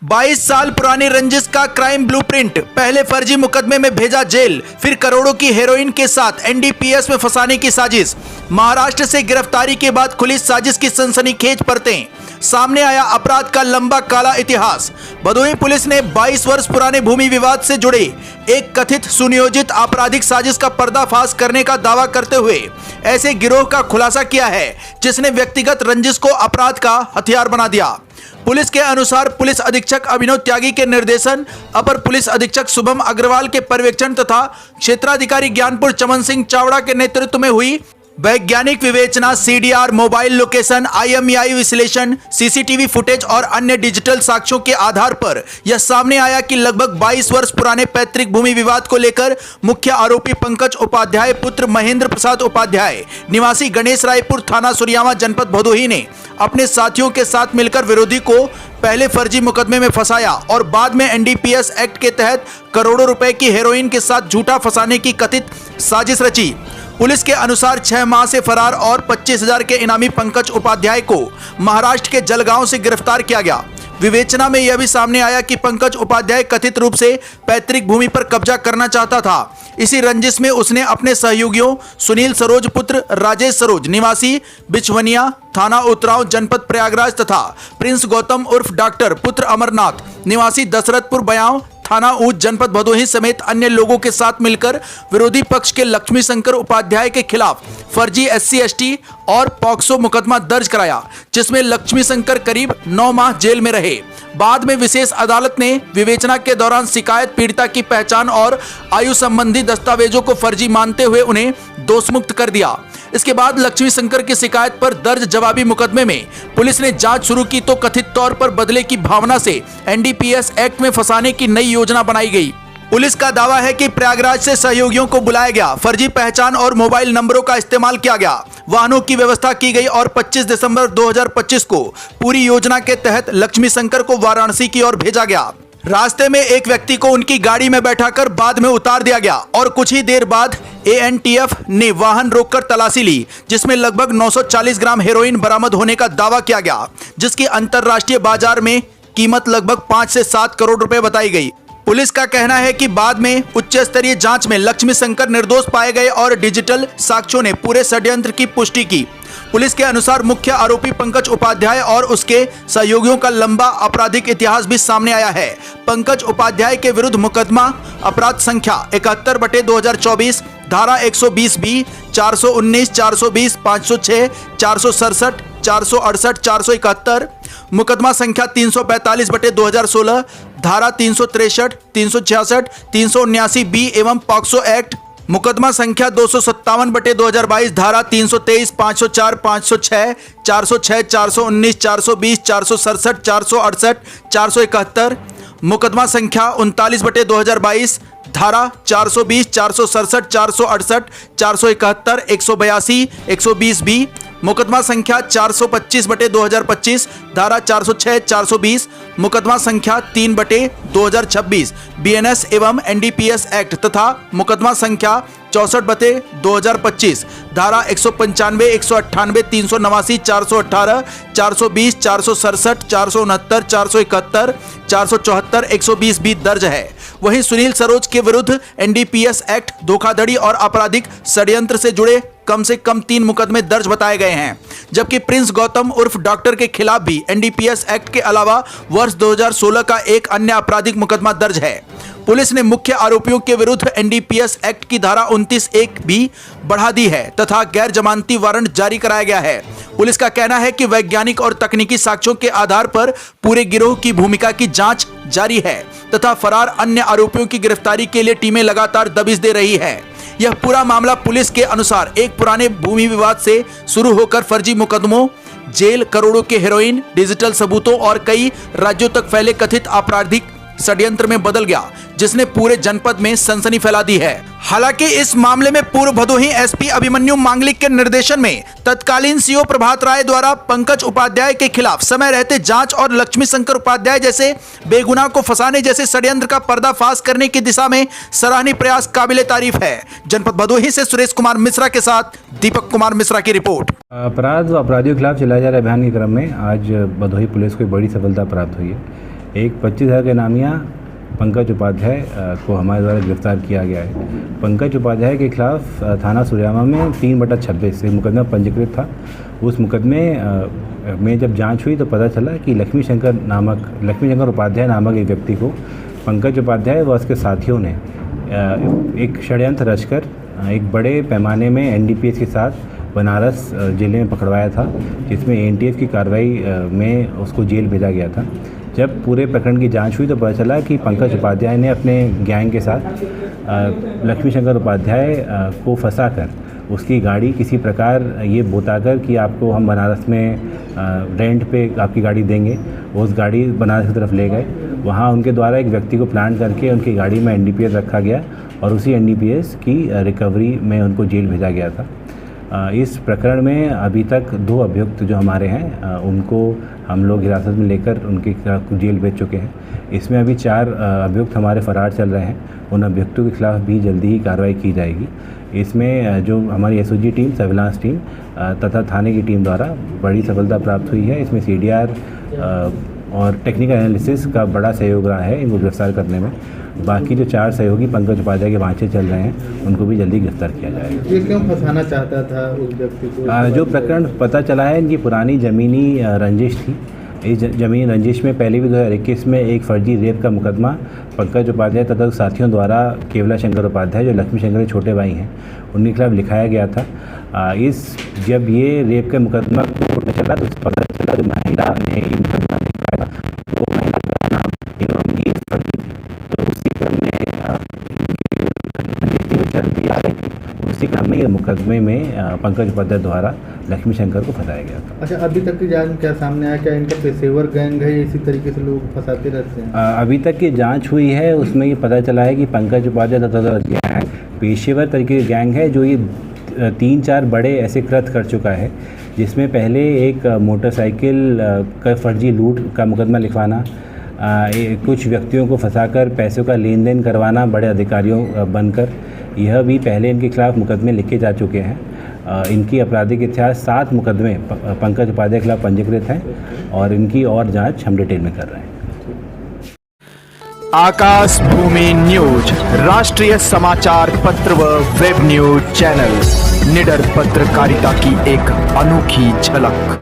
22 साल पुरानी रंजिश का क्राइम ब्लूप्रिंट, पहले फर्जी मुकदमे में भेजा जेल, फिर करोड़ों की हेरोइन के साथ एनडीपीएस में फंसाने की साजिश। महाराष्ट्र से गिरफ्तारी के बाद खुली साजिश की सनसनीखेज परतें, सामने आया अपराध का लंबा काला इतिहास। भदोही पुलिस ने 22 वर्ष पुराने भूमि विवाद से जुड़े एक कथित सुनियोजित आपराधिक साजिश का पर्दाफाश करने का दावा करते हुए ऐसे गिरोह का खुलासा किया है जिसने व्यक्तिगत रंजिश को अपराध का हथियार बना दिया। पुलिस के अनुसार पुलिस अधीक्षक अभिनव त्यागी के निर्देशन, अपर पुलिस अधीक्षक शुभम अग्रवाल के पर्यवेक्षण तथा क्षेत्राधिकारी ज्ञानपुर चमन सिंह चावड़ा के नेतृत्व में हुई वैज्ञानिक विवेचना, सीडीआर, मोबाइल लोकेशन, आईएमईआई विश्लेषण, सीसीटीवी फुटेज और अन्य डिजिटल साक्ष्यों के आधार पर यह सामने आया कि लगभग 22 वर्ष पुराने पैतृक भूमि विवाद को लेकर मुख्य आरोपी पंकज उपाध्याय पुत्र महेंद्र प्रसाद उपाध्याय निवासी गणेश रायपुर थाना सुरियावा जनपद भदोही ने अपने साथियों के साथ मिलकर विरोधी को पहले फर्जी मुकदमे में फंसाया और बाद में एनडीपीएस एक्ट के तहत करोड़ों रुपए की हेरोइन के साथ झूठा फंसाने की कथित साजिश रची। पुलिस के अनुसार 6 माह से फरार और 25,000 के इनामी पंकज उपाध्याय को महाराष्ट्र के जलगांव से गिरफ्तार किया गया। विवेचना में यह भी सामने आया कि पंकज उपाध्याय कथित रूप से पैतृक भूमि पर कब्जा करना चाहता था। इसी रंजिश में उसने अपने सहयोगियों सुनील सरोज पुत्र राजेश सरोज निवासी बिछवनिया थाना उतराव जनपद प्रयागराज तथा प्रिंस गौतम उर्फ डॉक्टर पुत्र अमरनाथ निवासी दशरथपुर बयाव थाना ऊंच जनपद भदोही समेत अन्य लोगों के साथ मिलकर विरोधी पक्ष के लक्ष्मी शंकर उपाध्याय के खिलाफ फर्जी SC/ST और पॉक्सो मुकदमा दर्ज कराया, जिसमें लक्ष्मी शंकर करीब 9 माह जेल में रहे। बाद में विशेष अदालत ने विवेचना के दौरान शिकायत पीड़िता की पहचान और आयु संबंधी दस्तावेजों को फर्जी मानते हुए उन्हें दोषमुक्त कर दिया। इसके बाद लक्ष्मी शंकर की शिकायत पर दर्ज जवाबी मुकदमे में पुलिस ने जांच शुरू की तो कथित तौर पर बदले की भावना से एनडीपीएस एक्ट में फंसाने की नई योजना बनाई गई। पुलिस का दावा है कि प्रयागराज से सहयोगियों को बुलाया गया, फर्जी पहचान और मोबाइल नंबरों का इस्तेमाल किया गया, वाहनों की व्यवस्था की गई और 25 दिसंबर 2025 को पूरी योजना के तहत लक्ष्मी शंकर को वाराणसी की ओर भेजा गया। रास्ते में एक व्यक्ति को उनकी गाड़ी में बैठाकर बाद में उतार दिया गया और कुछ ही देर बाद ANTF ने वाहन रोककर तलाशी ली, जिसमें लगभग 940 ग्राम हेरोइन बरामद होने का दावा किया गया, जिसकी अंतर्राष्ट्रीय बाजार में कीमत लगभग 5 से 7 करोड़ रुपए बताई गई। पुलिस का कहना है कि बाद में उच्च स्तरीय जांच में लक्ष्मी शंकर निर्दोष पाए गए और डिजिटल साक्ष्यों ने पूरे षड्यंत्र की पुष्टि की। पुलिस के अनुसार मुख्य आरोपी पंकज उपाध्याय और उसके सहयोगियों का लंबा आपराधिक इतिहास भी सामने आया है। पंकज उपाध्याय के विरुद्ध मुकदमा अपराध संख्या 71/2024, धारा 120B, 419, 420, 506, 467, 468, 471, मुकदमा संख्या 345/2016, धारा 363, 366, 379B एवं पॉक्सो एक्ट, मुकदमा संख्या 257/2022, धारा 323, 504, 506, 406, 419, 420, 467, 468, 471, मुकदमा संख्या 39/2022, धारा 420, 467, 468, 471, 182, 120B, मुकदमा संख्या 425/2025, धारा 406, 420, मुकदमा संख्या 3/2026 BNS एवं NDPS एक्ट तथा मुकदमा संख्या 64/2025, धारा 195, 198, 389, 418, 420, 467, 469, 471, 474, 120B दर्ज है। वहीं सुनील सरोज के विरुद्ध NDPS एक्ट, धोखाधड़ी और आपराधिक षड्यंत्र से जुड़े कम से कम 3 मुकदमे दर्ज बताए गए हैं, जबकि प्रिंस गौतम उर्फ डॉक्टर के खिलाफ भी NDPS एक्ट के अलावा वर्ष 2016 का एक अन्य आपराधिक मुकदमा दर्ज है। पुलिस ने मुख्य आरोपियों के विरुद्ध NDPS एक्ट की धारा 29(1) भी बढ़ा दी है तथा गैर जमानती वारंट जारी कराया गया है। पुलिस का कहना है कि वैज्ञानिक और तकनीकी साक्ष्यों के आधार पर पूरे गिरोह की भूमिका की जांच जारी है तथा फरार अन्य आरोपियों की गिरफ्तारी के लिए टीमें लगातार दबिश दे रही है। यह पूरा मामला पुलिस के अनुसार एक पुराने भूमि विवाद से शुरू होकर फर्जी मुकदमों, जेल, करोड़ों के हेरोइन, डिजिटल सबूतों और कई राज्यों तक फैले कथित आपराधिक षड्यंत्र में बदल गया, जिसने पूरे जनपद में सनसनी फैला दी है। हालांकि इस मामले में पूर्व भदोही SP अभिमन्यु मांगलिक के निर्देशन में तत्कालीन CO प्रभात राय द्वारा पंकज उपाध्याय के खिलाफ समय रहते जांच और लक्ष्मी शंकर उपाध्याय जैसे बेगुनाह को फंसाने जैसे षड्यंत्र का पर्दाफाश करने की दिशा में सराहनीय प्रयास काबिले तारीफ है। जनपद भदोही से सुरेश कुमार मिश्रा के साथ दीपक कुमार मिश्रा की रिपोर्ट। अपराध व अपराधियों के खिलाफ चलाए जा रहे अभियान के क्रम में आज भदोही पुलिस को बड़ी सफलता प्राप्त हुई है। एक 25,000 के नामिया पंकज उपाध्याय को हमारे द्वारा गिरफ्तार किया गया है। पंकज उपाध्याय के खिलाफ थाना सुरयामा में 3/26 से मुकदमा पंजीकृत था। उस मुकदमे में जब जांच हुई तो पता चला कि लक्ष्मी शंकर उपाध्याय नामक एक व्यक्ति को पंकज उपाध्याय व उसके साथियों ने एक षड्यंत्र रचकर एक बड़े पैमाने में एनडीपीएस के साथ बनारस जिले में पकड़वाया था, जिसमें एनटीएफ की कार्रवाई में उसको जेल भेजा गया था। जब पूरे प्रकरण की जांच हुई तो पता चला कि पंकज उपाध्याय ने अपने गैंग के साथ लक्ष्मी शंकर उपाध्याय को फंसाकर उसकी गाड़ी किसी प्रकार ये बताकर कि आपको हम बनारस में रेंट पे आपकी गाड़ी देंगे, उस गाड़ी बनारस की तरफ ले गए। वहाँ उनके द्वारा एक व्यक्ति को प्लान करके उनकी गाड़ी में एनडीपीएस रखा गया और उसी एनडीपीएस की रिकवरी में उनको जेल भेजा गया था। इस प्रकरण में अभी तक 2 अभियुक्त जो हमारे हैं उनको हम लोग हिरासत में लेकर उनके जेल भेज चुके हैं। इसमें अभी 4 अभियुक्त हमारे फरार चल रहे हैं। उन अभियुक्तों के खिलाफ भी जल्दी ही कार्रवाई की जाएगी। इसमें जो हमारी एसओजी टीम, सर्विलांस टीम तथा थाने की टीम द्वारा बड़ी सफलता प्राप्त हुई है। इसमें सीडीआर और टेक्निकल एनालिसिस का बड़ा सहयोग रहा है इनको गिरफ्तार करने में। बाकी जो 4 सहयोगी पंकज उपाध्याय के वांछे चल रहे हैं उनको भी जल्दी गिरफ्तार किया जाएगा। ये क्यों फंसाना चाहता था उस व्यक्ति को? जो प्रकरण पता चला है, इनकी पुरानी ज़मीनी रंजिश थी। इस ज़मीनी रंजिश में पहले भी 2021 में एक फर्जी रेप का मुकदमा पंकज उपाध्याय तथा साथियों द्वारा केवला शंकर उपाध्याय जो लक्ष्मी शंकर के छोटे भाई हैं उनके खिलाफ लिखाया गया था। जब ये रेप का मुकदमा कोर्ट में चला तो पता चला जो महिला ने ये मुकदमा लिखाया वो महिला का नाम इनकी फर्जी थी। तो उसी क्रम में चल भी आ रही थी, उसी क्रम में ये मुकदमे में पंकज उपाध्याय द्वारा लक्ष्मी शंकर को फंसाया गया था। अच्छा, अभी तक की जांच में क्या सामने आया? क्या इनका पेशेवर गैंग है, इसी तरीके से लोग फंसाते रहते हैं? अभी तक की जांच हुई है, उसमें ये पता चला है कि पंकज उपाध्याय तथा गैंग पेशेवर तरीके की गैंग है जो ये 3-4 बड़े ऐसे कृत्य कर चुका है, जिसमें पहले एक मोटरसाइकिल का फर्जी लूट का मुकदमा लिखवाना, कुछ व्यक्तियों को फंसाकर पैसों का लेन देन करवाना बड़े अधिकारियों बनकर, यह भी पहले इनके खिलाफ मुकदमे लिखे जा चुके हैं। इनकी आपराधिक इतिहास 7 मुकदमे पंकज उपाध्याय के खिलाफ पंजीकृत हैं और इनकी और जांच हम डिटेल में कर रहे हैं। आकाश भूमि न्यूज, राष्ट्रीय समाचार पत्र व वेब न्यूज चैनल, निडर पत्रकारिता की एक अनोखी झलक।